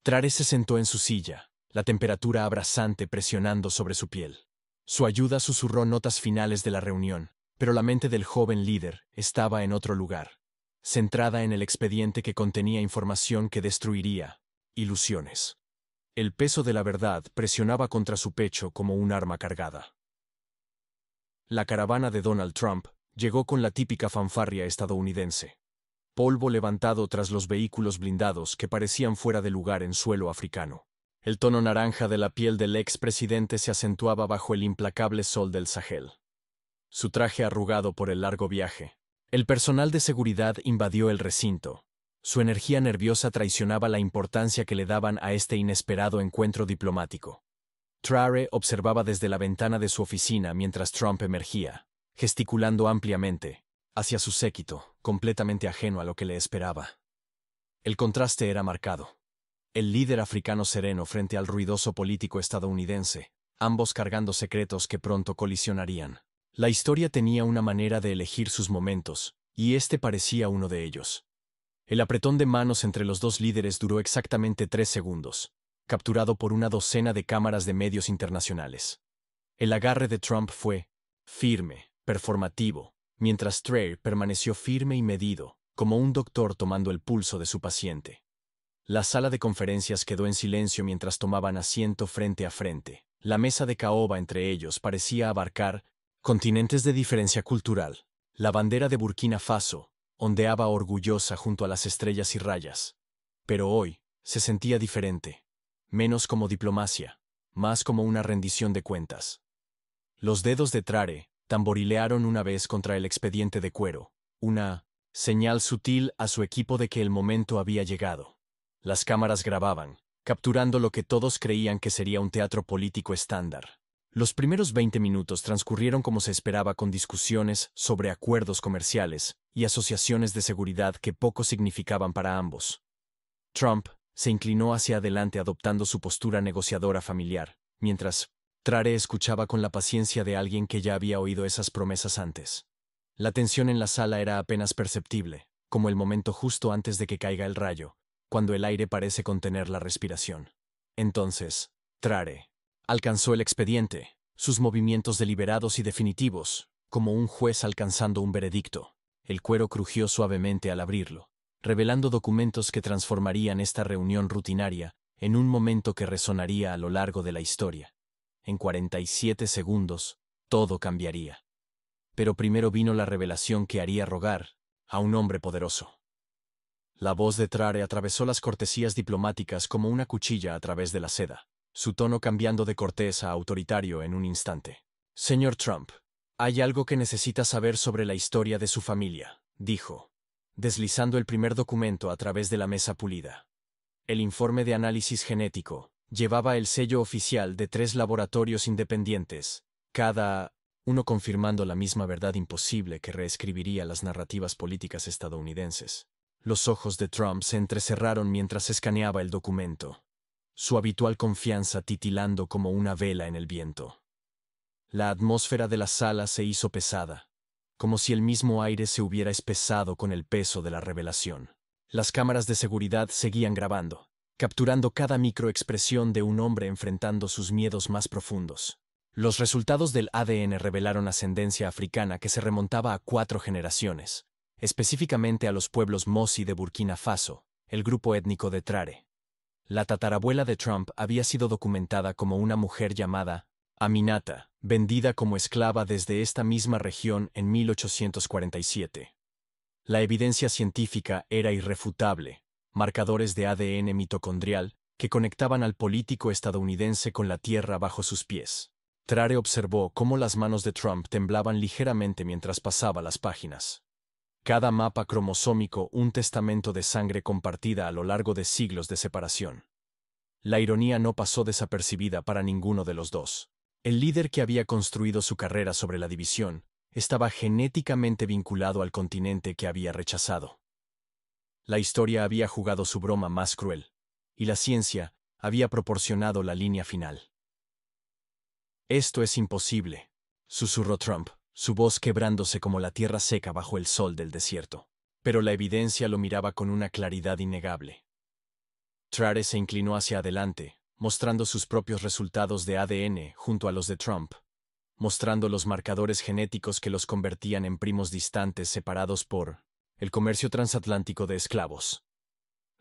Trare se sentó en su silla, la temperatura abrasante presionando sobre su piel. Su ayuda susurró notas finales de la reunión, pero la mente del joven líder estaba en otro lugar, centrada en el expediente que contenía información que destruiría ilusiones. El peso de la verdad presionaba contra su pecho como un arma cargada. La caravana de Donald Trump llegó con la típica fanfarria estadounidense. Polvo levantado tras los vehículos blindados que parecían fuera de lugar en suelo africano. El tono naranja de la piel del expresidente se acentuaba bajo el implacable sol del Sahel. Su traje arrugado por el largo viaje. El personal de seguridad invadió el recinto. Su energía nerviosa traicionaba la importancia que le daban a este inesperado encuentro diplomático. Trare observaba desde la ventana de su oficina mientras Trump emergía, gesticulando ampliamente, hacia su séquito, completamente ajeno a lo que le esperaba. El contraste era marcado. El líder africano sereno frente al ruidoso político estadounidense, ambos cargando secretos que pronto colisionarían. La historia tenía una manera de elegir sus momentos, y este parecía uno de ellos. El apretón de manos entre los dos líderes duró exactamente 3 segundos, capturado por una docena de cámaras de medios internacionales. El agarre de Trump fue firme, performativo, mientras Trare permaneció firme y medido, como un doctor tomando el pulso de su paciente. La sala de conferencias quedó en silencio mientras tomaban asiento frente a frente. La mesa de caoba entre ellos parecía abarcar continentes de diferencia cultural. La bandera de Burkina Faso ondeaba orgullosa junto a las estrellas y rayas. Pero hoy se sentía diferente. Menos como diplomacia, más como una rendición de cuentas. Los dedos de Trare tamborilearon una vez contra el expediente de cuero, una señal sutil a su equipo de que el momento había llegado. Las cámaras grababan, capturando lo que todos creían que sería un teatro político estándar. Los primeros 20 minutos transcurrieron como se esperaba, con discusiones sobre acuerdos comerciales y asociaciones de seguridad que poco significaban para ambos. Trump se inclinó hacia adelante adoptando su postura negociadora familiar, mientras Trare escuchaba con la paciencia de alguien que ya había oído esas promesas antes. La tensión en la sala era apenas perceptible, como el momento justo antes de que caiga el rayo, cuando el aire parece contener la respiración. Entonces, Trare alcanzó el expediente, sus movimientos deliberados y definitivos, como un juez alcanzando un veredicto. El cuero crujió suavemente al abrirlo, revelando documentos que transformarían esta reunión rutinaria en un momento que resonaría a lo largo de la historia. En 47 segundos, todo cambiaría. Pero primero vino la revelación que haría rogar a un hombre poderoso. La voz de Trare atravesó las cortesías diplomáticas como una cuchilla a través de la seda, su tono cambiando de cortés a autoritario en un instante. «Señor Trump, hay algo que necesita saber sobre la historia de su familia», dijo, deslizando el primer documento a través de la mesa pulida. El informe de análisis genético llevaba el sello oficial de 3 laboratorios independientes, cada uno confirmando la misma verdad imposible que reescribiría las narrativas políticas estadounidenses. Los ojos de Trump se entrecerraron mientras escaneaba el documento, su habitual confianza titilando como una vela en el viento. La atmósfera de la sala se hizo pesada, como si el mismo aire se hubiera espesado con el peso de la revelación. Las cámaras de seguridad seguían grabando, capturando cada microexpresión de un hombre enfrentando sus miedos más profundos. Los resultados del ADN revelaron ascendencia africana que se remontaba a 4 generaciones, específicamente a los pueblos Mosi de Burkina Faso, el grupo étnico de Trare. La tatarabuela de Trump había sido documentada como una mujer llamada Aminata, vendida como esclava desde esta misma región en 1847. La evidencia científica era irrefutable, marcadores de ADN mitocondrial que conectaban al político estadounidense con la tierra bajo sus pies. Trare observó cómo las manos de Trump temblaban ligeramente mientras pasaba las páginas. Cada mapa cromosómico un testamento de sangre compartida a lo largo de siglos de separación. La ironía no pasó desapercibida para ninguno de los dos. El líder que había construido su carrera sobre la división estaba genéticamente vinculado al continente que había rechazado. La historia había jugado su broma más cruel, y la ciencia había proporcionado la línea final. «Esto es imposible», susurró Trump, su voz quebrándose como la tierra seca bajo el sol del desierto. Pero la evidencia lo miraba con una claridad innegable. Trare se inclinó hacia adelante, mostrando sus propios resultados de ADN junto a los de Trump, mostrando los marcadores genéticos que los convertían en primos distantes separados por el comercio transatlántico de esclavos.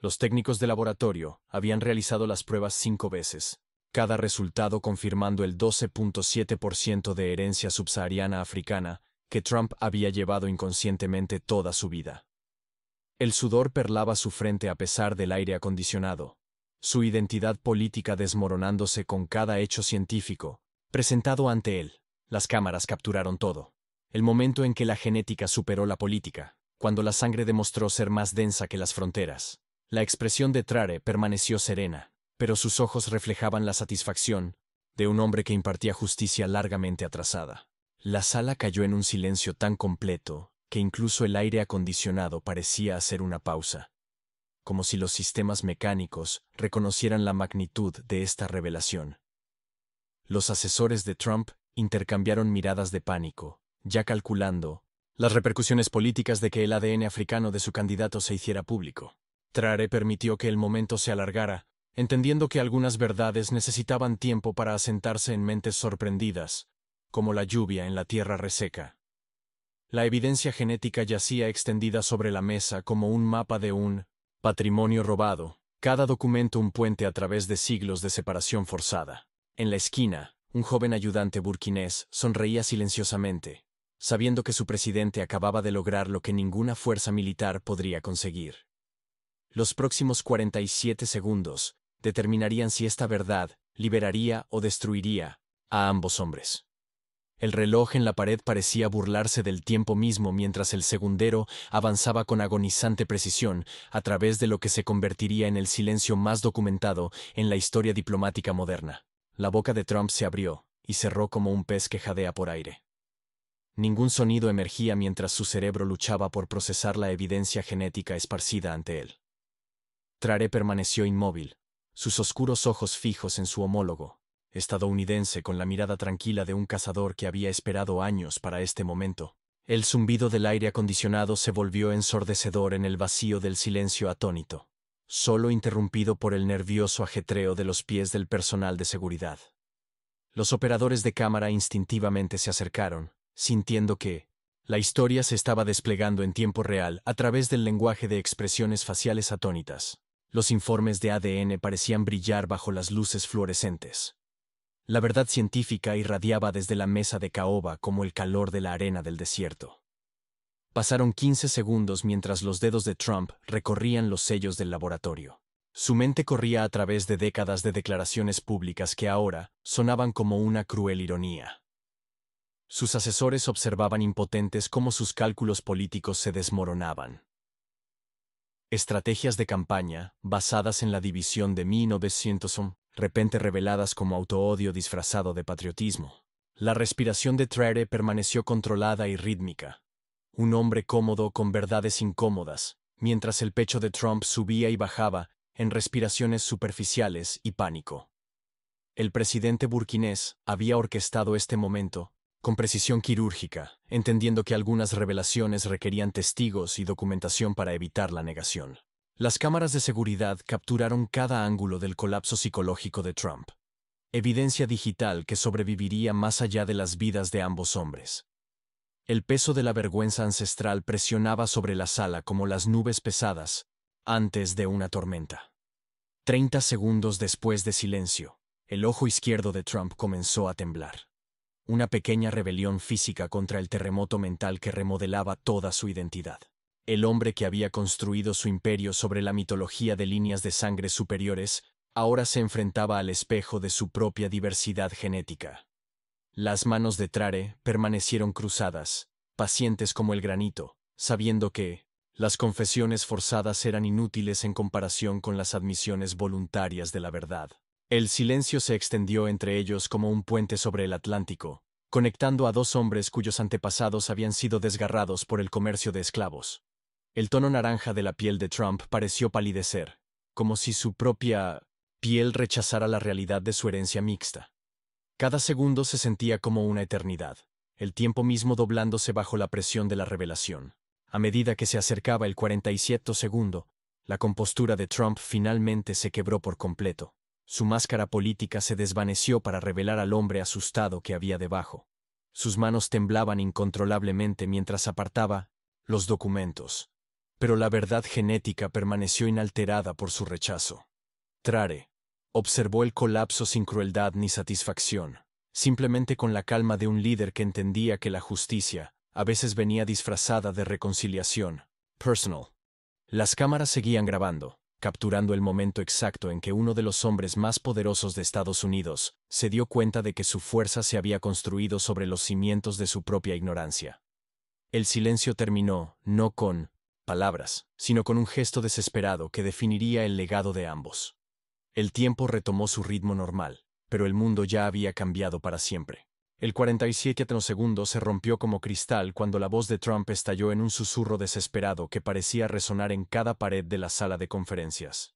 Los técnicos de laboratorio habían realizado las pruebas 5 veces, cada resultado confirmando el 12.7% de herencia subsahariana africana que Trump había llevado inconscientemente toda su vida. El sudor perlaba su frente a pesar del aire acondicionado, su identidad política desmoronándose con cada hecho científico presentado ante él. Las cámaras capturaron todo. El momento en que la genética superó la política, cuando la sangre demostró ser más densa que las fronteras. La expresión de Trare permaneció serena, pero sus ojos reflejaban la satisfacción de un hombre que impartía justicia largamente atrasada. La sala cayó en un silencio tan completo que incluso el aire acondicionado parecía hacer una pausa, como si los sistemas mecánicos reconocieran la magnitud de esta revelación. Los asesores de Trump intercambiaron miradas de pánico, ya calculando las repercusiones políticas de que el ADN africano de su candidato se hiciera público. Trare permitió que el momento se alargara, entendiendo que algunas verdades necesitaban tiempo para asentarse en mentes sorprendidas, como la lluvia en la tierra reseca. La evidencia genética yacía extendida sobre la mesa como un mapa de un patrimonio robado, cada documento un puente a través de siglos de separación forzada. En la esquina, un joven ayudante burkinés sonreía silenciosamente, sabiendo que su presidente acababa de lograr lo que ninguna fuerza militar podría conseguir. Los próximos 47 segundos determinarían si esta verdad liberaría o destruiría a ambos hombres. El reloj en la pared parecía burlarse del tiempo mismo mientras el segundero avanzaba con agonizante precisión a través de lo que se convertiría en el silencio más documentado en la historia diplomática moderna. La boca de Trump se abrió y cerró como un pez que jadea por aire. Ningún sonido emergía mientras su cerebro luchaba por procesar la evidencia genética esparcida ante él. Trare permaneció inmóvil, sus oscuros ojos fijos en su homólogo estadounidense con la mirada tranquila de un cazador que había esperado años para este momento. El zumbido del aire acondicionado se volvió ensordecedor en el vacío del silencio atónito, solo interrumpido por el nervioso ajetreo de los pies del personal de seguridad. Los operadores de cámara instintivamente se acercaron, sintiendo que la historia se estaba desplegando en tiempo real a través del lenguaje de expresiones faciales atónitas. Los informes de ADN parecían brillar bajo las luces fluorescentes. La verdad científica irradiaba desde la mesa de caoba como el calor de la arena del desierto. Pasaron 15 segundos mientras los dedos de Trump recorrían los sellos del laboratorio. Su mente corría a través de décadas de declaraciones públicas que ahora sonaban como una cruel ironía. Sus asesores observaban impotentes cómo sus cálculos políticos se desmoronaban. Estrategias de campaña, basadas en la división de 1900, repente reveladas como autoodio disfrazado de patriotismo. La respiración de Trare permaneció controlada y rítmica. Un hombre cómodo con verdades incómodas, mientras el pecho de Trump subía y bajaba en respiraciones superficiales y pánico. El presidente burkinés había orquestado este momento con precisión quirúrgica, entendiendo que algunas revelaciones requerían testigos y documentación para evitar la negación. Las cámaras de seguridad capturaron cada ángulo del colapso psicológico de Trump. Evidencia digital que sobreviviría más allá de las vidas de ambos hombres. El peso de la vergüenza ancestral presionaba sobre la sala como las nubes pesadas antes de una tormenta. 30 segundos después de silencio, el ojo izquierdo de Trump comenzó a temblar. Una pequeña rebelión física contra el terremoto mental que remodelaba toda su identidad. El hombre que había construido su imperio sobre la mitología de líneas de sangre superiores, ahora se enfrentaba al espejo de su propia diversidad genética. Las manos de Trare permanecieron cruzadas, pacientes como el granito, sabiendo que las confesiones forzadas eran inútiles en comparación con las admisiones voluntarias de la verdad. El silencio se extendió entre ellos como un puente sobre el Atlántico, conectando a dos hombres cuyos antepasados habían sido desgarrados por el comercio de esclavos. El tono naranja de la piel de Trump pareció palidecer, como si su propia piel rechazara la realidad de su herencia mixta. Cada segundo se sentía como una eternidad, el tiempo mismo doblándose bajo la presión de la revelación. A medida que se acercaba el 47 segundo, La compostura de Trump finalmente se quebró por completo. Su máscara política se desvaneció para revelar al hombre asustado que había debajo. Sus manos temblaban incontrolablemente mientras apartaba los documentos. Pero la verdad genética permaneció inalterada por su rechazo. Trare observó el colapso sin crueldad ni satisfacción, simplemente con la calma de un líder que entendía que la justicia a veces venía disfrazada de reconciliación. Personal. Las cámaras seguían grabando, capturando el momento exacto en que uno de los hombres más poderosos de Estados Unidos se dio cuenta de que su fuerza se había construido sobre los cimientos de su propia ignorancia. El silencio terminó, no con palabras, sino con un gesto desesperado que definiría el legado de ambos. El tiempo retomó su ritmo normal, pero el mundo ya había cambiado para siempre. El 47 segundo se rompió como cristal cuando la voz de Trump estalló en un susurro desesperado que parecía resonar en cada pared de la sala de conferencias.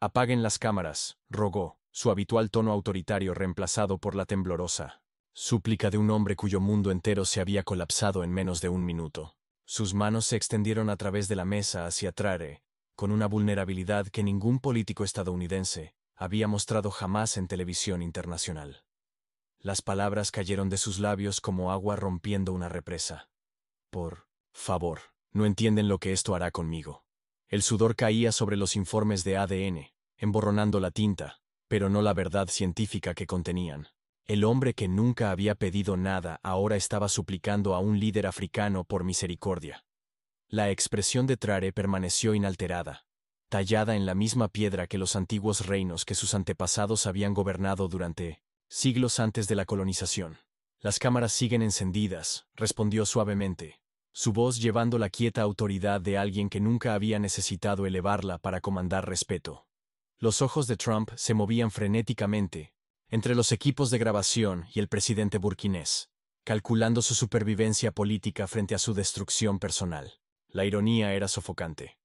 «Apaguen las cámaras», rogó, su habitual tono autoritario reemplazado por la temblorosa súplica de un hombre cuyo mundo entero se había colapsado en menos de un minuto. Sus manos se extendieron a través de la mesa hacia Trare, con una vulnerabilidad que ningún político estadounidense había mostrado jamás en televisión internacional. Las palabras cayeron de sus labios como agua rompiendo una represa. «Por favor, no entienden lo que esto hará conmigo». El sudor caía sobre los informes de ADN, emborronando la tinta, pero no la verdad científica que contenían. El hombre que nunca había pedido nada ahora estaba suplicando a un líder africano por misericordia. La expresión de Trare permaneció inalterada, tallada en la misma piedra que los antiguos reinos que sus antepasados habían gobernado durante siglos antes de la colonización. «Las cámaras siguen encendidas», respondió suavemente, su voz llevando la quieta autoridad de alguien que nunca había necesitado elevarla para comandar respeto. Los ojos de Trump se movían frenéticamente entre los equipos de grabación y el presidente burkinés, calculando su supervivencia política frente a su destrucción personal. La ironía era sofocante.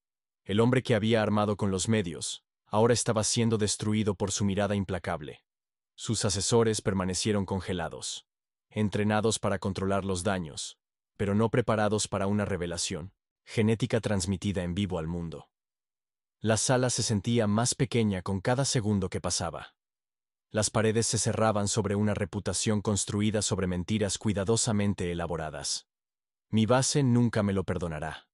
El hombre que había armado con los medios ahora estaba siendo destruido por su mirada implacable. Sus asesores permanecieron congelados, entrenados para controlar los daños, pero no preparados para una revelación genética transmitida en vivo al mundo. La sala se sentía más pequeña con cada segundo que pasaba. Las paredes se cerraban sobre una reputación construida sobre mentiras cuidadosamente elaboradas. «Mi base nunca me lo perdonará»,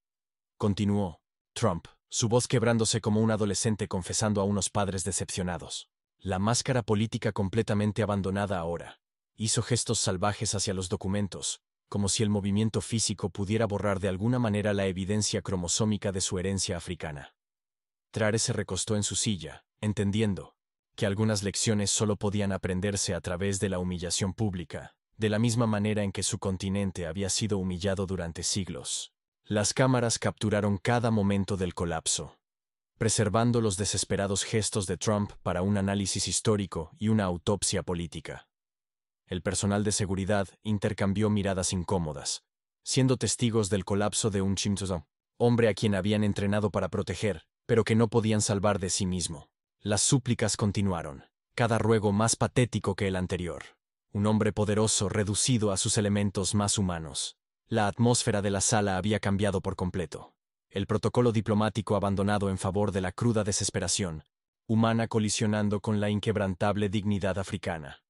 continuó Trump, su voz quebrándose como un adolescente confesando a unos padres decepcionados. La máscara política completamente abandonada ahora hizo gestos salvajes hacia los documentos, como si el movimiento físico pudiera borrar de alguna manera la evidencia cromosómica de su herencia africana. Trare se recostó en su silla, entendiendo que algunas lecciones solo podían aprenderse a través de la humillación pública, de la misma manera en que su continente había sido humillado durante siglos. Las cámaras capturaron cada momento del colapso, preservando los desesperados gestos de Trump para un análisis histórico y una autopsia política. El personal de seguridad intercambió miradas incómodas, siendo testigos del colapso de un chimpanzé, hombre a quien habían entrenado para proteger, pero que no podían salvar de sí mismo. Las súplicas continuaron, cada ruego más patético que el anterior. Un hombre poderoso reducido a sus elementos más humanos. La atmósfera de la sala había cambiado por completo. El protocolo diplomático abandonado en favor de la cruda desesperación humana colisionando con la inquebrantable dignidad africana.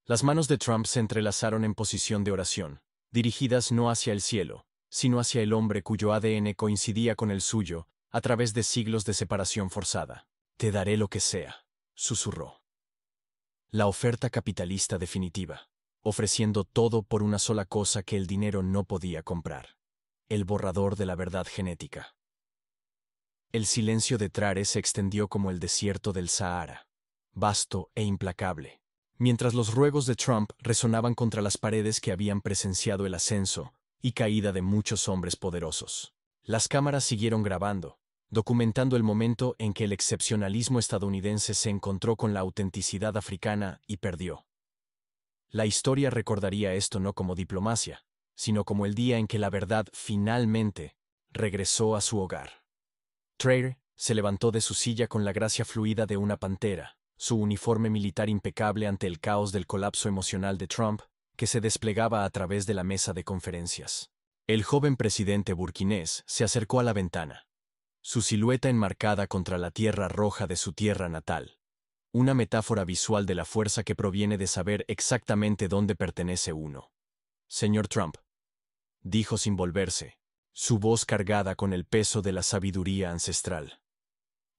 Las manos de Trump se entrelazaron en posición de oración, dirigidas no hacia el cielo, sino hacia el hombre cuyo ADN coincidía con el suyo a través de siglos de separación forzada. «Te daré lo que sea», susurró. La oferta capitalista definitiva, ofreciendo todo por una sola cosa que el dinero no podía comprar: el borrador de la verdad genética. El silencio de Trare se extendió como el desierto del Sahara, vasto e implacable, mientras los ruegos de Trump resonaban contra las paredes que habían presenciado el ascenso y caída de muchos hombres poderosos. Las cámaras siguieron grabando, documentando el momento en que el excepcionalismo estadounidense se encontró con la autenticidad africana y perdió. La historia recordaría esto no como diplomacia, sino como el día en que la verdad finalmente regresó a su hogar. Trare se levantó de su silla con la gracia fluida de una pantera, su uniforme militar impecable ante el caos del colapso emocional de Trump, que se desplegaba a través de la mesa de conferencias. El joven presidente burkinés se acercó a la ventana. su silueta enmarcada contra la tierra roja de su tierra natal. Una metáfora visual de la fuerza que proviene de saber exactamente dónde pertenece uno. Señor Trump, dijo sin volverse, su voz cargada con el peso de la sabiduría ancestral.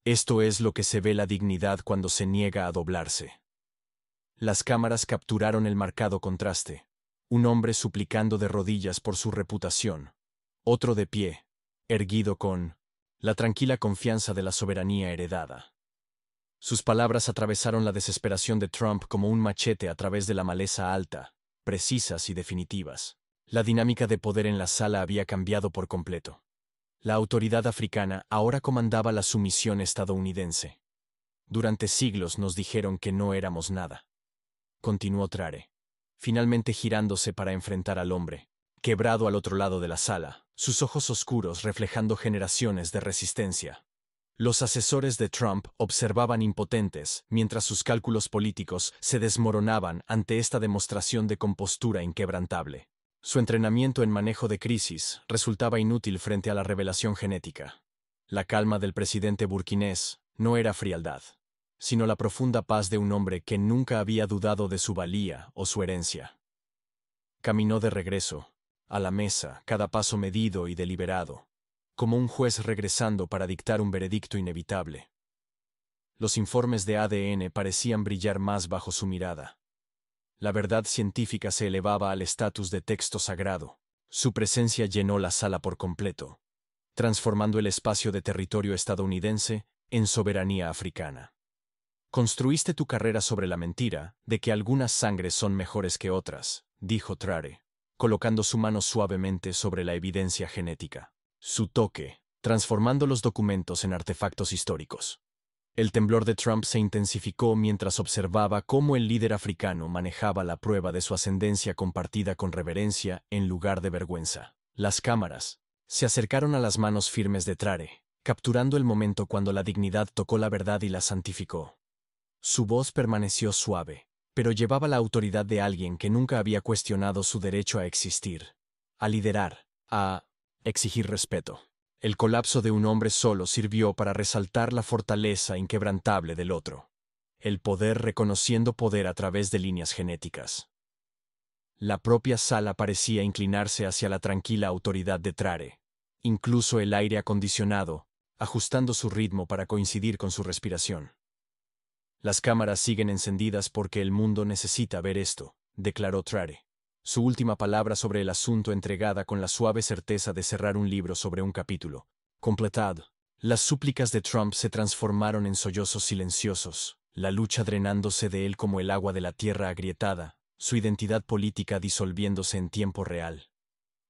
Esto es lo que se ve la dignidad cuando se niega a doblarse. Las cámaras capturaron el marcado contraste. Un hombre suplicando de rodillas por su reputación. Otro de pie, erguido con la tranquila confianza de la soberanía heredada. Sus palabras atravesaron la desesperación de Trump como un machete a través de la maleza alta, precisas y definitivas. La dinámica de poder en la sala había cambiado por completo. La autoridad africana ahora comandaba la sumisión estadounidense. Durante siglos nos dijeron que no éramos nada. Continuó Trare, finalmente girándose para enfrentar al hombre, quebrado al otro lado de la sala, sus ojos oscuros reflejando generaciones de resistencia. Los asesores de Trump observaban impotentes, mientras sus cálculos políticos se desmoronaban ante esta demostración de compostura inquebrantable. Su entrenamiento en manejo de crisis resultaba inútil frente a la revelación genética. La calma del presidente burkinés no era frialdad, sino la profunda paz de un hombre que nunca había dudado de su valía o su herencia. Caminó de regreso, a la mesa, cada paso medido y deliberado, como un juez regresando para dictar un veredicto inevitable. Los informes de ADN parecían brillar más bajo su mirada. La verdad científica se elevaba al estatus de texto sagrado. Su presencia llenó la sala por completo, transformando el espacio de territorio estadounidense en soberanía africana. Construiste tu carrera sobre la mentira de que algunas sangres son mejores que otras, dijo Trare, colocando su mano suavemente sobre la evidencia genética. Su toque, transformando los documentos en artefactos históricos. El temblor de Trump se intensificó mientras observaba cómo el líder africano manejaba la prueba de su ascendencia compartida con reverencia en lugar de vergüenza. Las cámaras se acercaron a las manos firmes de Trare, capturando el momento cuando la dignidad tocó la verdad y la santificó. Su voz permaneció suave, pero llevaba la autoridad de alguien que nunca había cuestionado su derecho a existir, a liderar, a exigir respeto. El colapso de un hombre solo sirvió para resaltar la fortaleza inquebrantable del otro. El poder reconociendo poder a través de líneas genéticas. La propia sala parecía inclinarse hacia la tranquila autoridad de Trare, incluso el aire acondicionado, ajustando su ritmo para coincidir con su respiración. Las cámaras siguen encendidas porque el mundo necesita ver esto, declaró Trare. Su última palabra sobre el asunto entregada con la suave certeza de cerrar un libro sobre un capítulo. Completado. Las súplicas de Trump se transformaron en sollozos silenciosos, la lucha drenándose de él como el agua de la tierra agrietada, su identidad política disolviéndose en tiempo real.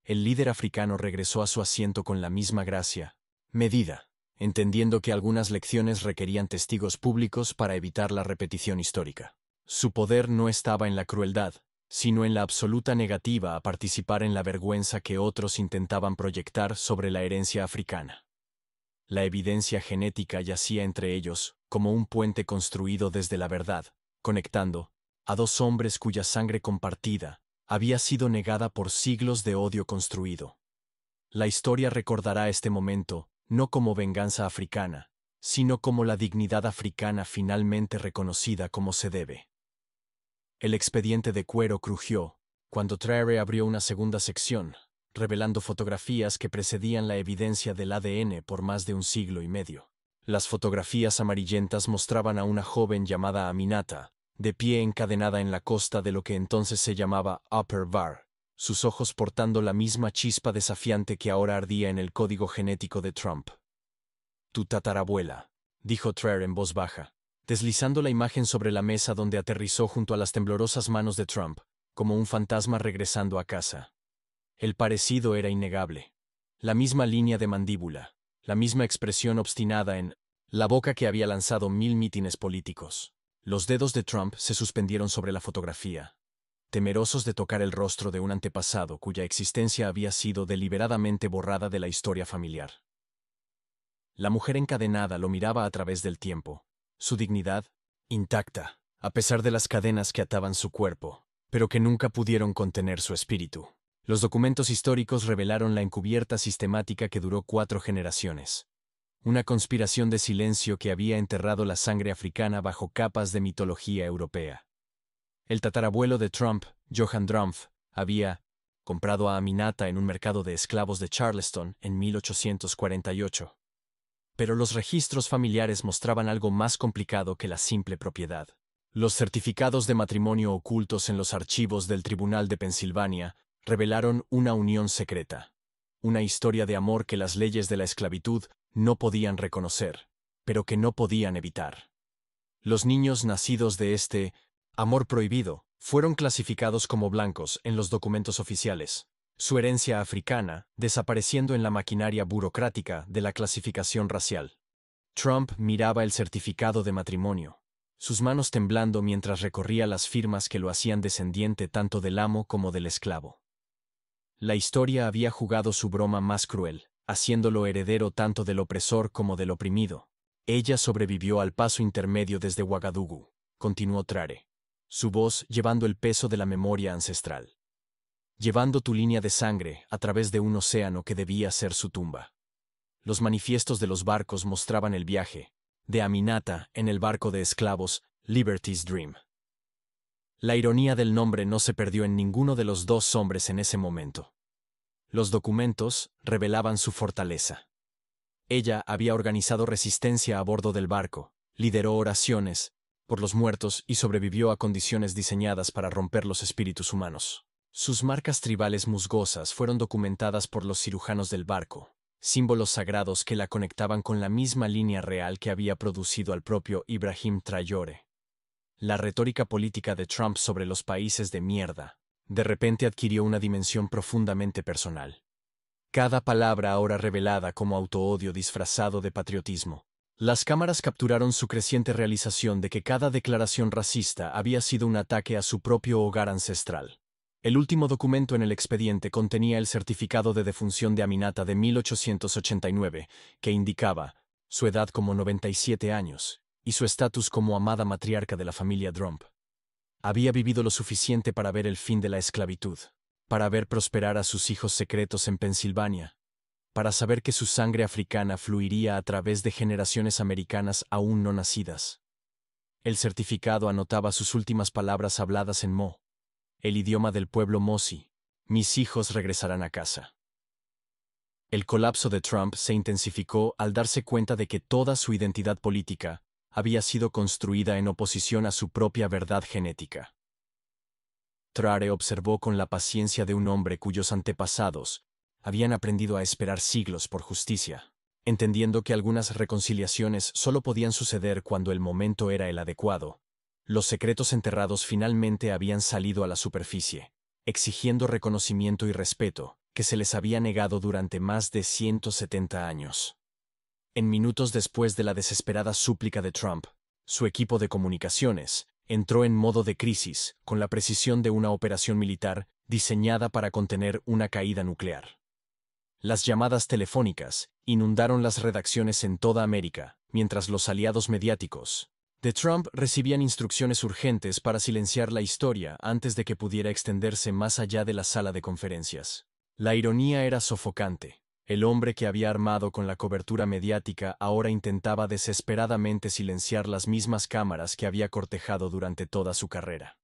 El líder africano regresó a su asiento con la misma gracia, medida, entendiendo que algunas lecciones requerían testigos públicos para evitar la repetición histórica. Su poder no estaba en la crueldad, sino en la absoluta negativa a participar en la vergüenza que otros intentaban proyectar sobre la herencia africana. La evidencia genética yacía entre ellos, como un puente construido desde la verdad, conectando a dos hombres cuya sangre compartida había sido negada por siglos de odio construido. La historia recordará este momento, no como venganza africana, sino como la dignidad africana finalmente reconocida como se debe. El expediente de cuero crujió cuando Trare abrió una segunda sección, revelando fotografías que precedían la evidencia del ADN por más de un siglo y medio. Las fotografías amarillentas mostraban a una joven llamada Aminata, de pie encadenada en la costa de lo que entonces se llamaba Upper Var, sus ojos portando la misma chispa desafiante que ahora ardía en el código genético de Trump. Tu tatarabuela, dijo Trare en voz baja, deslizando la imagen sobre la mesa donde aterrizó junto a las temblorosas manos de Trump, como un fantasma regresando a casa. El parecido era innegable. La misma línea de mandíbula, la misma expresión obstinada en la boca que había lanzado 1000 mítines políticos. Los dedos de Trump se suspendieron sobre la fotografía, temerosos de tocar el rostro de un antepasado cuya existencia había sido deliberadamente borrada de la historia familiar. La mujer encadenada lo miraba a través del tiempo, su dignidad intacta, a pesar de las cadenas que ataban su cuerpo, pero que nunca pudieron contener su espíritu. Los documentos históricos revelaron la encubierta sistemática que duró 4 generaciones. Una conspiración de silencio que había enterrado la sangre africana bajo capas de mitología europea. El tatarabuelo de Trump, Johann Drumpf, había comprado a Aminata en un mercado de esclavos de Charleston en 1848. Pero los registros familiares mostraban algo más complicado que la simple propiedad. Los certificados de matrimonio ocultos en los archivos del Tribunal de Pensilvania revelaron una unión secreta, una historia de amor que las leyes de la esclavitud no podían reconocer, pero que no podían evitar. Los niños nacidos de este amor prohibido fueron clasificados como blancos en los documentos oficiales, su herencia africana desapareciendo en la maquinaria burocrática de la clasificación racial. Trump miraba el certificado de matrimonio, sus manos temblando mientras recorría las firmas que lo hacían descendiente tanto del amo como del esclavo. La historia había jugado su broma más cruel, haciéndolo heredero tanto del opresor como del oprimido. Ella sobrevivió al paso intermedio desde Ouagadougou, continuó Trare, su voz llevando el peso de la memoria ancestral. Llevando tu línea de sangre a través de un océano que debía ser su tumba. Los manifiestos de los barcos mostraban el viaje de Aminata en el barco de esclavos Liberty's Dream. La ironía del nombre no se perdió en ninguno de los dos hombres en ese momento. Los documentos revelaban su fortaleza. Ella había organizado resistencia a bordo del barco, lideró oraciones por los muertos y sobrevivió a condiciones diseñadas para romper los espíritus humanos. Sus marcas tribales musgosas fueron documentadas por los cirujanos del barco, símbolos sagrados que la conectaban con la misma línea real que había producido al propio Ibrahim Traoré. La retórica política de Trump sobre los países de mierda, de repente adquirió una dimensión profundamente personal. Cada palabra ahora revelada como autoodio disfrazado de patriotismo. Las cámaras capturaron su creciente realización de que cada declaración racista había sido un ataque a su propio hogar ancestral. El último documento en el expediente contenía el certificado de defunción de Aminata de 1889, que indicaba su edad como 97 años y su estatus como amada matriarca de la familia Drumpf. Había vivido lo suficiente para ver el fin de la esclavitud, para ver prosperar a sus hijos secretos en Pensilvania, para saber que su sangre africana fluiría a través de generaciones americanas aún no nacidas. El certificado anotaba sus últimas palabras habladas en Mo, el idioma del pueblo Mosi: mis hijos regresarán a casa. El colapso de Trump se intensificó al darse cuenta de que toda su identidad política había sido construida en oposición a su propia verdad genética. Trare observó con la paciencia de un hombre cuyos antepasados habían aprendido a esperar siglos por justicia, entendiendo que algunas reconciliaciones solo podían suceder cuando el momento era el adecuado. Los secretos enterrados finalmente habían salido a la superficie, exigiendo reconocimiento y respeto que se les había negado durante más de 170 años. En minutos después de la desesperada súplica de Trump, su equipo de comunicaciones entró en modo de crisis con la precisión de una operación militar diseñada para contener una caída nuclear. Las llamadas telefónicas inundaron las redacciones en toda América, mientras los aliados mediáticos de Trump recibían instrucciones urgentes para silenciar la historia antes de que pudiera extenderse más allá de la sala de conferencias. La ironía era sofocante. El hombre que había armado con la cobertura mediática ahora intentaba desesperadamente silenciar las mismas cámaras que había cortejado durante toda su carrera.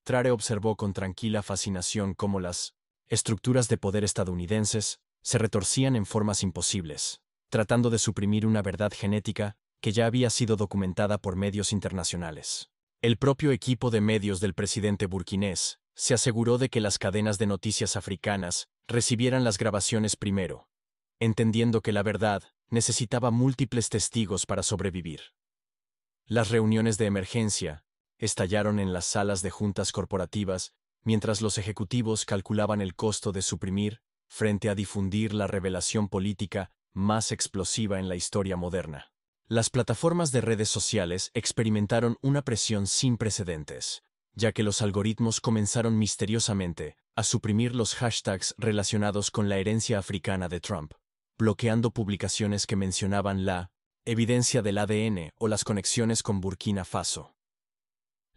Trare observó con tranquila fascinación cómo las estructuras de poder estadounidenses se retorcían en formas imposibles, tratando de suprimir una verdad genética que ya había sido documentada por medios internacionales. El propio equipo de medios del presidente burkinés se aseguró de que las cadenas de noticias africanas recibieran las grabaciones primero, entendiendo que la verdad necesitaba múltiples testigos para sobrevivir. Las reuniones de emergencia estallaron en las salas de juntas corporativas mientras los ejecutivos calculaban el costo de suprimir frente a difundir la revelación política más explosiva en la historia moderna. Las plataformas de redes sociales experimentaron una presión sin precedentes, ya que los algoritmos comenzaron misteriosamente a suprimir los hashtags relacionados con la herencia africana de Trump, bloqueando publicaciones que mencionaban la evidencia del ADN o las conexiones con Burkina Faso.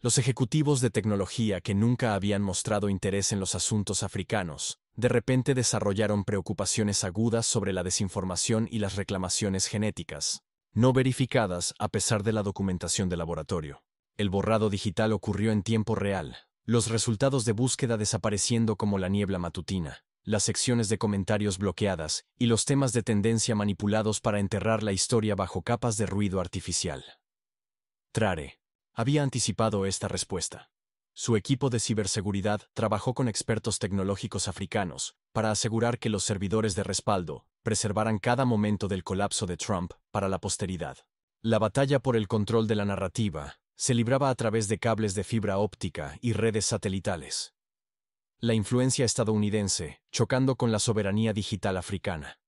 Los ejecutivos de tecnología que nunca habían mostrado interés en los asuntos africanos de repente desarrollaron preocupaciones agudas sobre la desinformación y las reclamaciones genéticas, no verificadas a pesar de la documentación de laboratorio. El borrado digital ocurrió en tiempo real, los resultados de búsqueda desapareciendo como la niebla matutina, las secciones de comentarios bloqueadas y los temas de tendencia manipulados para enterrar la historia bajo capas de ruido artificial. Trare había anticipado esta respuesta. Su equipo de ciberseguridad trabajó con expertos tecnológicos africanos para asegurar que los servidores de respaldo preservaran cada momento del colapso de Trump para la posteridad. La batalla por el control de la narrativa se libraba a través de cables de fibra óptica y redes satelitales. La influencia estadounidense chocando con la soberanía digital africana.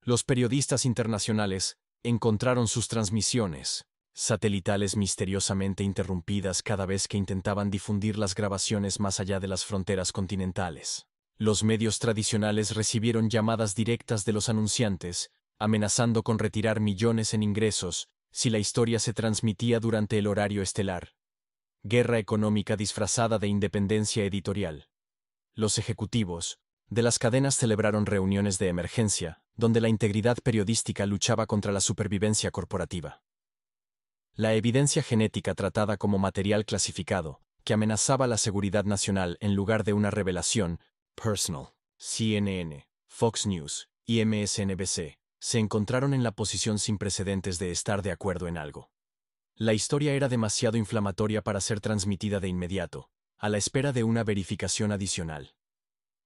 Los periodistas internacionales encontraron sus transmisiones satelitales misteriosamente interrumpidas cada vez que intentaban difundir las grabaciones más allá de las fronteras continentales. Los medios tradicionales recibieron llamadas directas de los anunciantes, amenazando con retirar millones en ingresos si la historia se transmitía durante el horario estelar. Guerra económica disfrazada de independencia editorial. Los ejecutivos de las cadenas celebraron reuniones de emergencia, donde la integridad periodística luchaba contra la supervivencia corporativa. La evidencia genética tratada como material clasificado, que amenazaba la seguridad nacional en lugar de una revelación, Personal, CNN, Fox News y MSNBC, se encontraron en la posición sin precedentes de estar de acuerdo en algo. La historia era demasiado inflamatoria para ser transmitida de inmediato, a la espera de una verificación adicional.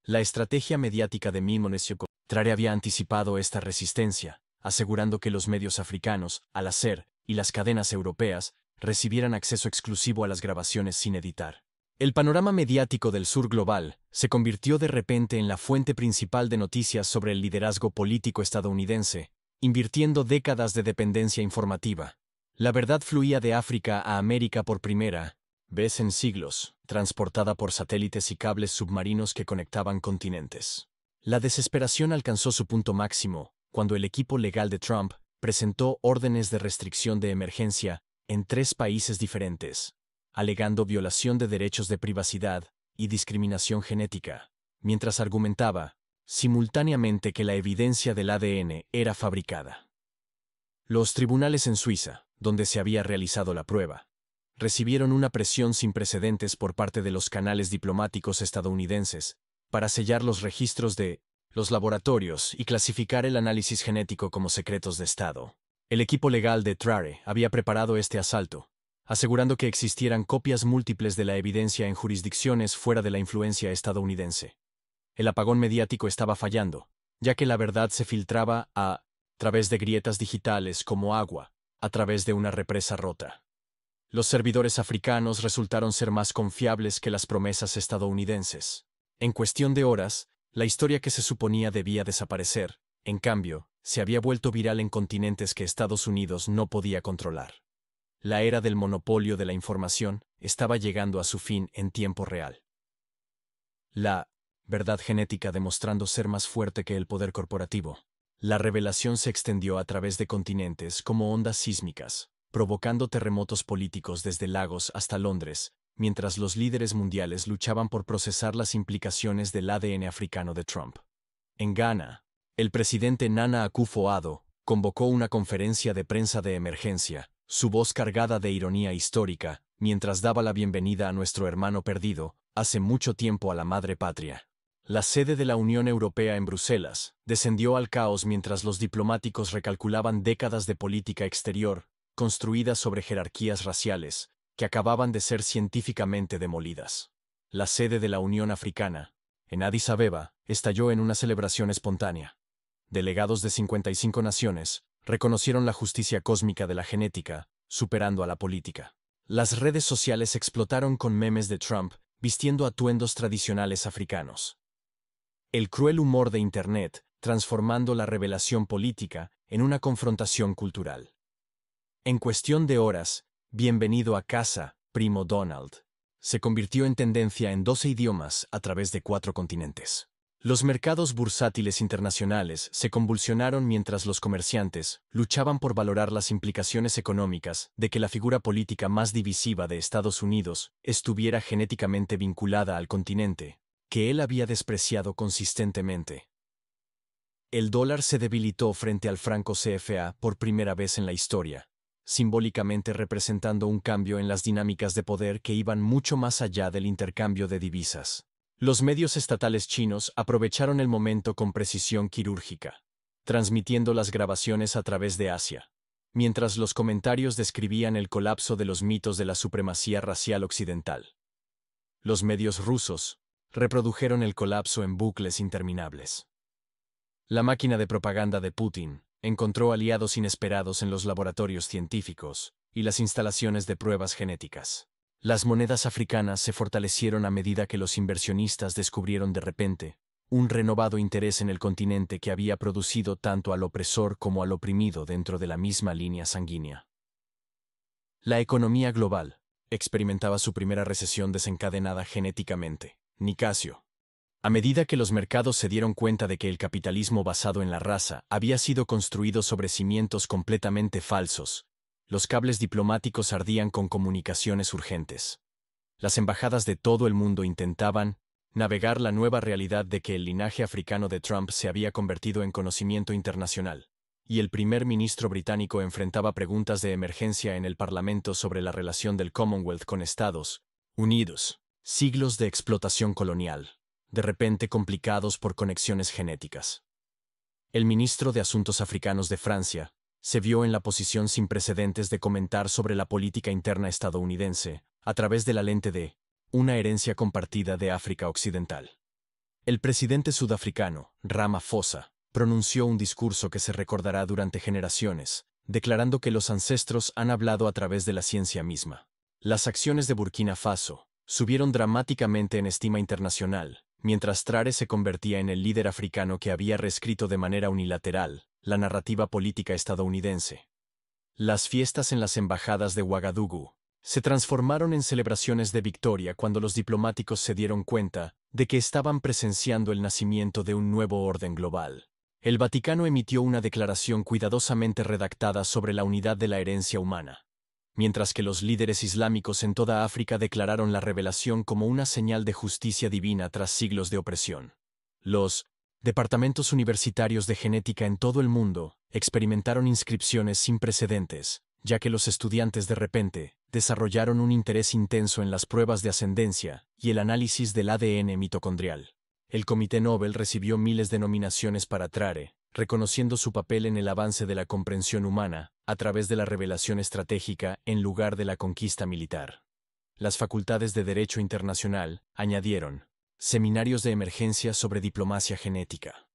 La estrategia mediática de Mimonesio Trare había anticipado esta resistencia, asegurando que los medios africanos, al hacer, y las cadenas europeas, recibieran acceso exclusivo a las grabaciones sin editar. El panorama mediático del sur global se convirtió de repente en la fuente principal de noticias sobre el liderazgo político estadounidense, invirtiendo décadas de dependencia informativa. La verdad fluía de África a América por primera vez en siglos, transportada por satélites y cables submarinos que conectaban continentes. La desesperación alcanzó su punto máximo cuando el equipo legal de Trump presentó órdenes de restricción de emergencia en 3 países diferentes, alegando violación de derechos de privacidad y discriminación genética, mientras argumentaba, simultáneamente, que la evidencia del ADN era fabricada. Los tribunales en Suiza, donde se había realizado la prueba, recibieron una presión sin precedentes por parte de los canales diplomáticos estadounidenses para sellar los registros de los laboratorios y clasificar el análisis genético como secretos de Estado. El equipo legal de Trare había preparado este asalto, asegurando que existieran copias múltiples de la evidencia en jurisdicciones fuera de la influencia estadounidense. El apagón mediático estaba fallando, ya que la verdad se filtraba a través de grietas digitales como agua, a través de una represa rota. Los servidores africanos resultaron ser más confiables que las promesas estadounidenses. En cuestión de horas, la historia que se suponía debía desaparecer, en cambio, se había vuelto viral en continentes que Estados Unidos no podía controlar. La era del monopolio de la información estaba llegando a su fin en tiempo real. La verdad genética demostrando ser más fuerte que el poder corporativo. La revelación se extendió a través de continentes como ondas sísmicas, provocando terremotos políticos desde Lagos hasta Londres, mientras los líderes mundiales luchaban por procesar las implicaciones del ADN africano de Trump. En Ghana, el presidente Nana Akufo-Addo convocó una conferencia de prensa de emergencia, su voz cargada de ironía histórica, mientras daba la bienvenida a nuestro hermano perdido, hace mucho tiempo a la madre patria. La sede de la Unión Europea en Bruselas descendió al caos mientras los diplomáticos recalculaban décadas de política exterior, construidas sobre jerarquías raciales, que acababan de ser científicamente demolidas. La sede de la Unión Africana, en Addis Abeba, estalló en una celebración espontánea. Delegados de 55 naciones reconocieron la justicia cósmica de la genética, superando a la política. Las redes sociales explotaron con memes de Trump vistiendo atuendos tradicionales africanos. El cruel humor de Internet transformando la revelación política en una confrontación cultural. En cuestión de horas, "Bienvenido a casa, primo Donald", se convirtió en tendencia en 12 idiomas a través de 4 continentes. Los mercados bursátiles internacionales se convulsionaron mientras los comerciantes luchaban por valorar las implicaciones económicas de que la figura política más divisiva de Estados Unidos estuviera genéticamente vinculada al continente, que él había despreciado consistentemente. El dólar se debilitó frente al franco CFA por primera vez en la historia, simbólicamente representando un cambio en las dinámicas de poder que iban mucho más allá del intercambio de divisas. Los medios estatales chinos aprovecharon el momento con precisión quirúrgica, transmitiendo las grabaciones a través de Asia, mientras los comentarios describían el colapso de los mitos de la supremacía racial occidental. Los medios rusos reprodujeron el colapso en bucles interminables. La máquina de propaganda de Putin encontró aliados inesperados en los laboratorios científicos y las instalaciones de pruebas genéticas. Las monedas africanas se fortalecieron a medida que los inversionistas descubrieron de repente un renovado interés en el continente que había producido tanto al opresor como al oprimido dentro de la misma línea sanguínea. La economía global experimentaba su primera recesión desencadenada genéticamente. Nicasio. A medida que los mercados se dieron cuenta de que el capitalismo basado en la raza había sido construido sobre cimientos completamente falsos, los cables diplomáticos ardían con comunicaciones urgentes. Las embajadas de todo el mundo intentaban navegar la nueva realidad de que el linaje africano de Trump se había convertido en conocimiento internacional, y el primer ministro británico enfrentaba preguntas de emergencia en el Parlamento sobre la relación del Commonwealth con Estados Unidos. Siglos de explotación colonial, de repente complicados por conexiones genéticas. El ministro de Asuntos Africanos de Francia se vio en la posición sin precedentes de comentar sobre la política interna estadounidense a través de la lente de una herencia compartida de África Occidental. El presidente sudafricano, Ramaphosa, pronunció un discurso que se recordará durante generaciones, declarando que los ancestros han hablado a través de la ciencia misma. Las acciones de Burkina Faso subieron dramáticamente en estima internacional, mientras Traore se convertía en el líder africano que había reescrito de manera unilateral la narrativa política estadounidense. Las fiestas en las embajadas de Ouagadougou se transformaron en celebraciones de victoria cuando los diplomáticos se dieron cuenta de que estaban presenciando el nacimiento de un nuevo orden global. El Vaticano emitió una declaración cuidadosamente redactada sobre la unidad de la herencia humana, mientras que los líderes islámicos en toda África declararon la revelación como una señal de justicia divina tras siglos de opresión. Los departamentos universitarios de genética en todo el mundo experimentaron inscripciones sin precedentes, ya que los estudiantes de repente desarrollaron un interés intenso en las pruebas de ascendencia y el análisis del ADN mitocondrial. El Comité Nobel recibió miles de nominaciones para Traore, reconociendo su papel en el avance de la comprensión humana a través de la revelación estratégica en lugar de la conquista militar. Las facultades de Derecho Internacional añadieron seminarios de emergencia sobre diplomacia genética,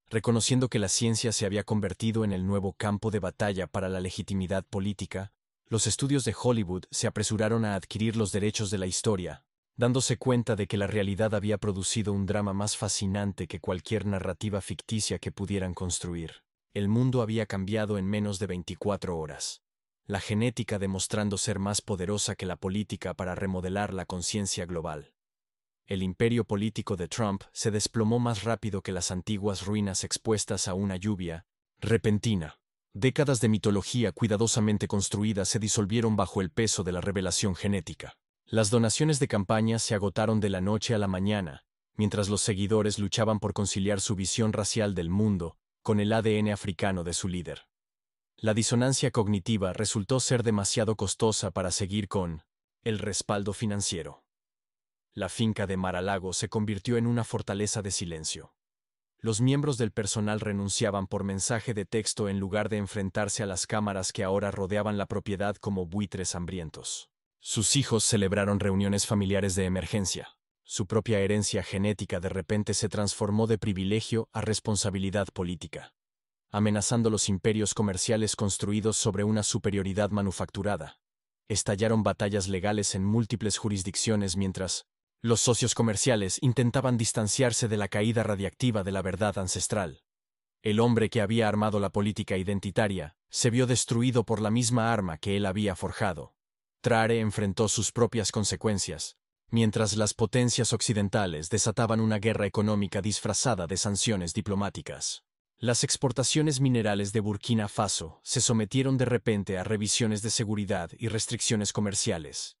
reconociendo que la ciencia se había convertido en el nuevo campo de batalla para la legitimidad política. Los estudios de Hollywood se apresuraron a adquirir los derechos de la historia, dándose cuenta de que la realidad había producido un drama más fascinante que cualquier narrativa ficticia que pudieran construir. El mundo había cambiado en menos de 24 horas. La genética demostrando ser más poderosa que la política para remodelar la conciencia global. El imperio político de Trump se desplomó más rápido que las antiguas ruinas expuestas a una lluvia repentina. Décadas de mitología cuidadosamente construida se disolvieron bajo el peso de la revelación genética. Las donaciones de campaña se agotaron de la noche a la mañana, mientras los seguidores luchaban por conciliar su visión racial del mundo con el ADN africano de su líder. La disonancia cognitiva resultó ser demasiado costosa para seguir con el respaldo financiero. La finca de Mar-a-Lago se convirtió en una fortaleza de silencio. Los miembros del personal renunciaban por mensaje de texto en lugar de enfrentarse a las cámaras que ahora rodeaban la propiedad como buitres hambrientos. Sus hijos celebraron reuniones familiares de emergencia. Su propia herencia genética de repente se transformó de privilegio a responsabilidad política, amenazando los imperios comerciales construidos sobre una superioridad manufacturada. Estallaron batallas legales en múltiples jurisdicciones mientras los socios comerciales intentaban distanciarse de la caída radiactiva de la verdad ancestral. El hombre que había armado la política identitaria se vio destruido por la misma arma que él había forjado. Traore enfrentó sus propias consecuencias, mientras las potencias occidentales desataban una guerra económica disfrazada de sanciones diplomáticas. Las exportaciones minerales de Burkina Faso se sometieron de repente a revisiones de seguridad y restricciones comerciales.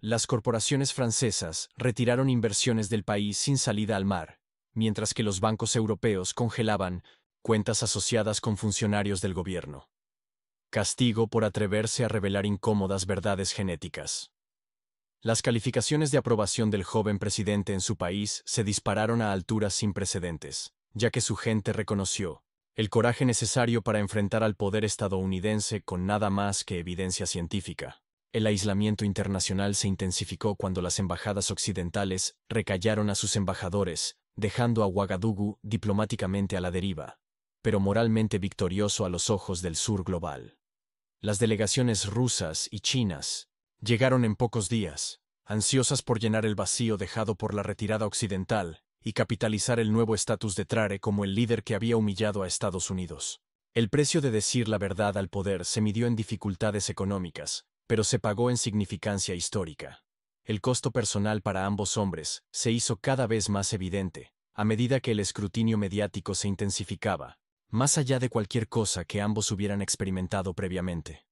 Las corporaciones francesas retiraron inversiones del país sin salida al mar, mientras que los bancos europeos congelaban cuentas asociadas con funcionarios del gobierno. Castigo por atreverse a revelar incómodas verdades genéticas. Las calificaciones de aprobación del joven presidente en su país se dispararon a alturas sin precedentes, ya que su gente reconoció el coraje necesario para enfrentar al poder estadounidense con nada más que evidencia científica. El aislamiento internacional se intensificó cuando las embajadas occidentales recallaron a sus embajadores, dejando a Ouagadougou diplomáticamente a la deriva, pero moralmente victorioso a los ojos del sur global. Las delegaciones rusas y chinas llegaron en pocos días, ansiosas por llenar el vacío dejado por la retirada occidental y capitalizar el nuevo estatus de Trare como el líder que había humillado a Estados Unidos. El precio de decir la verdad al poder se midió en dificultades económicas, pero se pagó en significancia histórica. El costo personal para ambos hombres se hizo cada vez más evidente, a medida que el escrutinio mediático se intensificaba, más allá de cualquier cosa que ambos hubieran experimentado previamente.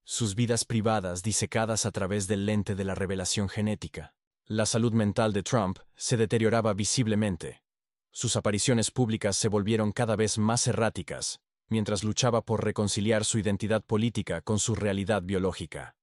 Sus vidas privadas disecadas a través del lente de la revelación genética. La salud mental de Trump se deterioraba visiblemente. Sus apariciones públicas se volvieron cada vez más erráticas, mientras luchaba por reconciliar su identidad política con su realidad biológica.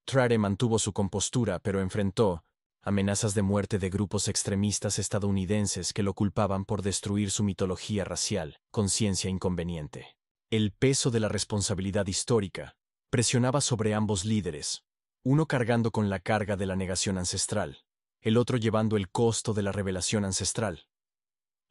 Trare mantuvo su compostura, pero enfrentó amenazas de muerte de grupos extremistas estadounidenses que lo culpaban por destruir su mitología racial, conciencia inconveniente. El peso de la responsabilidad histórica presionaba sobre ambos líderes, uno cargando con la carga de la negación ancestral, el otro llevando el costo de la revelación ancestral.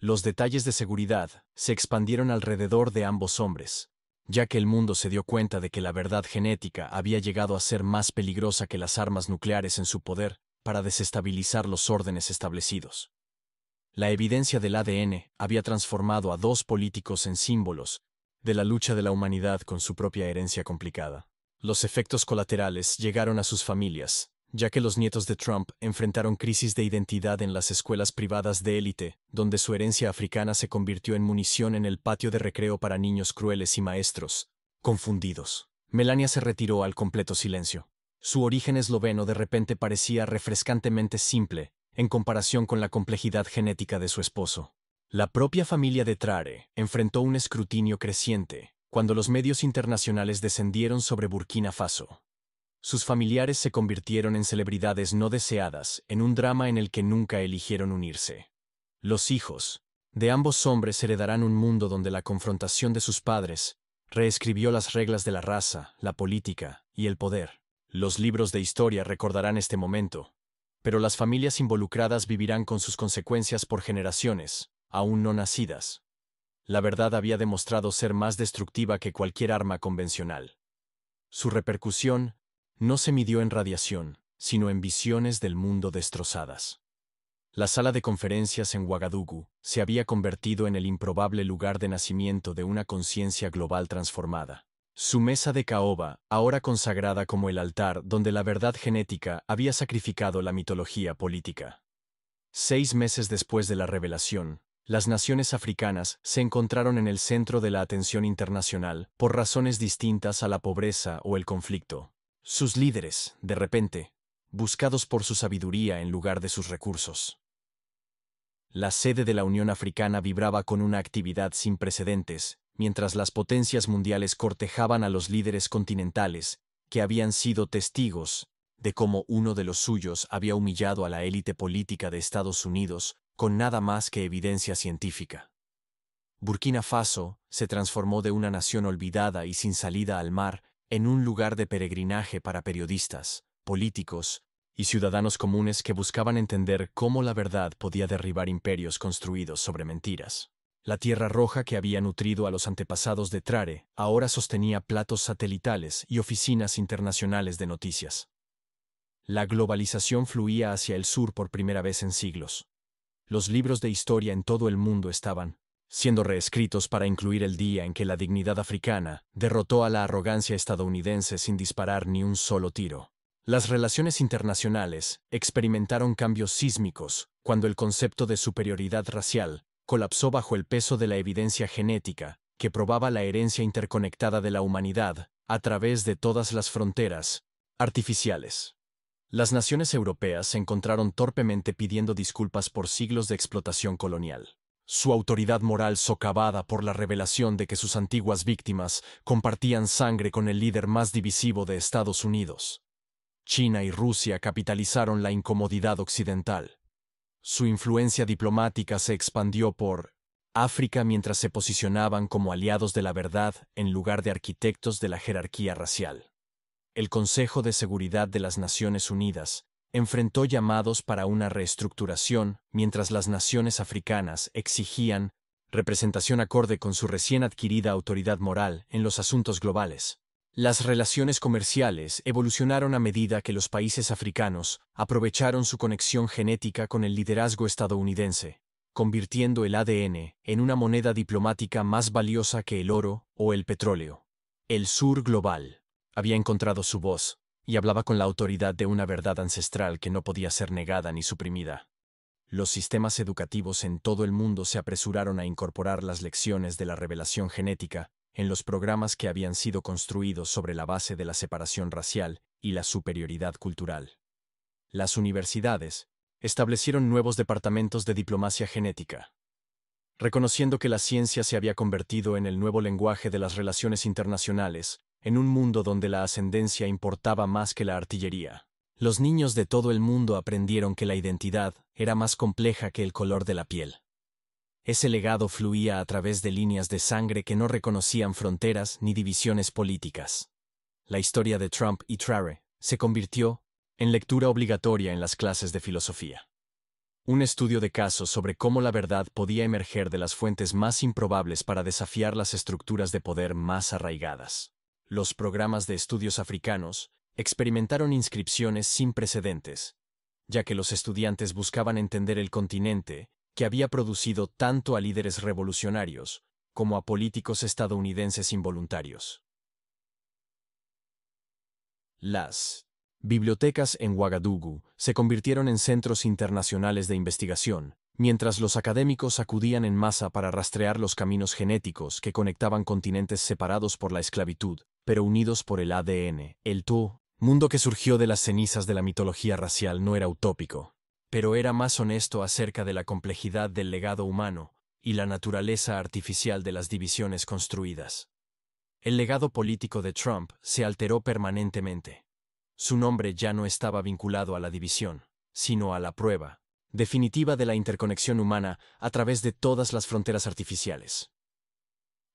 Los detalles de seguridad se expandieron alrededor de ambos hombres, ya que el mundo se dio cuenta de que la verdad genética había llegado a ser más peligrosa que las armas nucleares en su poder para desestabilizar los órdenes establecidos. La evidencia del ADN había transformado a dos políticos en símbolos de la lucha de la humanidad con su propia herencia complicada. Los efectos colaterales llegaron a sus familias, ya que los nietos de Trump enfrentaron crisis de identidad en las escuelas privadas de élite, donde su herencia africana se convirtió en munición en el patio de recreo para niños crueles y maestros confundidos. Melania se retiró al completo silencio. Su origen esloveno de repente parecía refrescantemente simple en comparación con la complejidad genética de su esposo. La propia familia de Trare enfrentó un escrutinio creciente cuando los medios internacionales descendieron sobre Burkina Faso. Sus familiares se convirtieron en celebridades no deseadas en un drama en el que nunca eligieron unirse. Los hijos de ambos hombres heredarán un mundo donde la confrontación de sus padres reescribió las reglas de la raza, la política y el poder. Los libros de historia recordarán este momento, pero las familias involucradas vivirán con sus consecuencias por generaciones, aún no nacidas. La verdad había demostrado ser más destructiva que cualquier arma convencional. Su repercusión no se midió en radiación, sino en visiones del mundo destrozadas. La sala de conferencias en Ouagadougou se había convertido en el improbable lugar de nacimiento de una conciencia global transformada. Su mesa de caoba, ahora consagrada como el altar donde la verdad genética había sacrificado la mitología política. 6 meses después de la revelación, las naciones africanas se encontraron en el centro de la atención internacional por razones distintas a la pobreza o el conflicto. Sus líderes, de repente, buscados por su sabiduría en lugar de sus recursos. La sede de la Unión Africana vibraba con una actividad sin precedentes, mientras las potencias mundiales cortejaban a los líderes continentales, que habían sido testigos de cómo uno de los suyos había humillado a la élite política de Estados Unidos con nada más que evidencia científica. Burkina Faso se transformó de una nación olvidada y sin salida al mar en un lugar de peregrinaje para periodistas, políticos y ciudadanos comunes que buscaban entender cómo la verdad podía derribar imperios construidos sobre mentiras. La Tierra Roja que había nutrido a los antepasados de Trare ahora sostenía platos satelitales y oficinas internacionales de noticias. La globalización fluía hacia el sur por primera vez en siglos. Los libros de historia en todo el mundo estaban siendo reescritos para incluir el día en que la dignidad africana derrotó a la arrogancia estadounidense sin disparar ni un solo tiro. Las relaciones internacionales experimentaron cambios sísmicos cuando el concepto de superioridad racial colapsó bajo el peso de la evidencia genética que probaba la herencia interconectada de la humanidad a través de todas las fronteras artificiales. Las naciones europeas se encontraron torpemente pidiendo disculpas por siglos de explotación colonial. Su autoridad moral socavada por la revelación de que sus antiguas víctimas compartían sangre con el líder más divisivo de Estados Unidos. China y Rusia capitalizaron la incomodidad occidental. Su influencia diplomática se expandió por África mientras se posicionaban como aliados de la verdad en lugar de arquitectos de la jerarquía racial. El Consejo de Seguridad de las Naciones Unidas enfrentó llamados para una reestructuración mientras las naciones africanas exigían representación acorde con su recién adquirida autoridad moral en los asuntos globales. Las relaciones comerciales evolucionaron a medida que los países africanos aprovecharon su conexión genética con el liderazgo estadounidense, convirtiendo el ADN en una moneda diplomática más valiosa que el oro o el petróleo. El sur global había encontrado su voz y hablaba con la autoridad de una verdad ancestral que no podía ser negada ni suprimida. Los sistemas educativos en todo el mundo se apresuraron a incorporar las lecciones de la revelación genética en los programas que habían sido construidos sobre la base de la separación racial y la superioridad cultural. Las universidades establecieron nuevos departamentos de diplomacia genética, reconociendo que la ciencia se había convertido en el nuevo lenguaje de las relaciones internacionales, en un mundo donde la ascendencia importaba más que la artillería. Los niños de todo el mundo aprendieron que la identidad era más compleja que el color de la piel. Ese legado fluía a través de líneas de sangre que no reconocían fronteras ni divisiones políticas. La historia de Trump y Traore se convirtió en lectura obligatoria en las clases de filosofía. Un estudio de caso sobre cómo la verdad podía emerger de las fuentes más improbables para desafiar las estructuras de poder más arraigadas. Los programas de estudios africanos experimentaron inscripciones sin precedentes, ya que los estudiantes buscaban entender el continente que había producido tanto a líderes revolucionarios como a políticos estadounidenses involuntarios. Las bibliotecas en Ouagadougou se convirtieron en centros internacionales de investigación, mientras los académicos acudían en masa para rastrear los caminos genéticos que conectaban continentes separados por la esclavitud, pero unidos por el ADN. El mundo que surgió de las cenizas de la mitología racial no era utópico, pero era más honesto acerca de la complejidad del legado humano y la naturaleza artificial de las divisiones construidas. El legado político de Trump se alteró permanentemente. Su nombre ya no estaba vinculado a la división, sino a la prueba definitiva de la interconexión humana a través de todas las fronteras artificiales.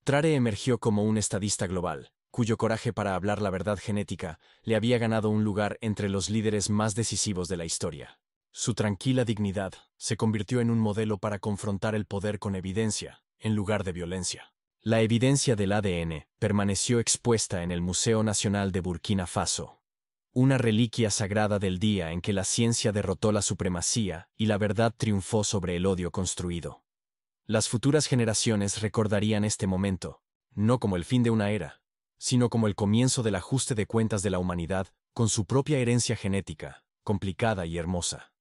Traore emergió como un estadista global, cuyo coraje para hablar la verdad genética le había ganado un lugar entre los líderes más decisivos de la historia. Su tranquila dignidad se convirtió en un modelo para confrontar el poder con evidencia, en lugar de violencia. La evidencia del ADN permaneció expuesta en el Museo Nacional de Burkina Faso, una reliquia sagrada del día en que la ciencia derrotó la supremacía y la verdad triunfó sobre el odio construido. Las futuras generaciones recordarían este momento, no como el fin de una era, sino como el comienzo del ajuste de cuentas de la humanidad con su propia herencia genética, complicada y hermosa.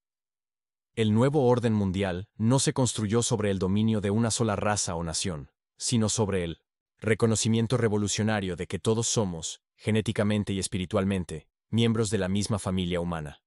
El nuevo orden mundial no se construyó sobre el dominio de una sola raza o nación, sino sobre el reconocimiento revolucionario de que todos somos, genéticamente y espiritualmente, miembros de la misma familia humana.